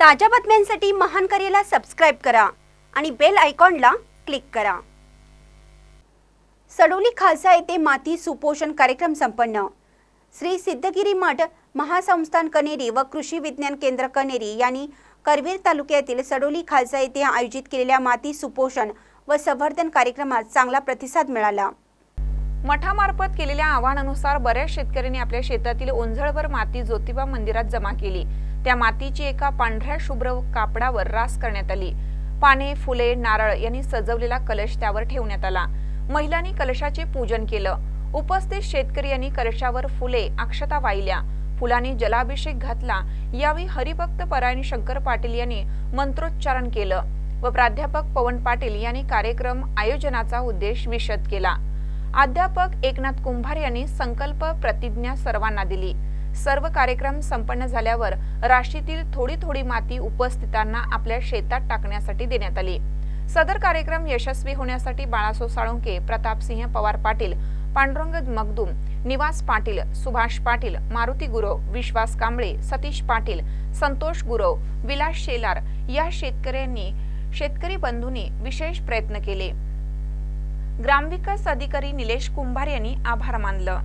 ताज्या बातम्यांसाठी महान करेला सबस्क्राइब करा आणि बेल आयकॉनला क्लिक करा। सडोली खालसा येथे माती सुपोषण कार्यक्रम संपन्न। श्री सिद्धगिरी मठ महासंस्थान कनेरी व कृषी विज्ञान केंद्र कनेरी यांनी करवीर तालुक्यातील सडोली खालसा येथे आयोजित केलेल्या माती सुपोषण व संवर्धन कार्यक्रमात चांगला प्रतिसाद मिळाला। मठामार्फत केलेल्या आवाहनानुसार बऱ्याच शेतकऱ्यांनी आपल्या शेतातील ओंजळभर माती ज्योतिबा मंदिरात जमा केली। त्या मातीची एका पांढऱ्या शुभ्र कापडावर रास करण्यात आली। पाने, फुले, नारळ यांनी सजवलेला कलश त्यावर ठेवण्यात आला। महिलांनी कलशाचे पूजन केलं। उपस्थित शेतकरी यांनी कलशावर फुले, अक्षता वाहिल्या, फुलांनी जलाभिषेक घातला। यावेळी हरिभक्त परायण शंकर पाटील यांनी मंत्रोच्चारण केलं व प्राध्यापक पवन पाटील यांनी कार्यक्रम आयोजनाचा उद्देश विशद केला। अध्यापक एकनाथ कुंभार यांनी संकल्प प्रतिज्ञा सर्वांना दिली। सर्व कार्यक्रम संपन्न झाल्यावर राशीतील थोडी थोडी माती उपस्थितांना आपल्या शेतात टाकण्यासाठी देण्यात आली। सदर कार्यक्रम यशस्वी होण्यासाठी बाळासो साळुंके, प्रतापसिंह पवार पाटील, पांडुरंग मगदूम, निवास पाटील, सुभाष पाटील, मारुती गुरव, विश्वास कांबळे, सतीश पाटील, संतोष गुरव, विलास शेलार या शेतकरी बंधूंनी विशेष प्रयत्न केले। ग्रामविकास अधिकारी निलेश कुंभार यांनी आभार मानलं।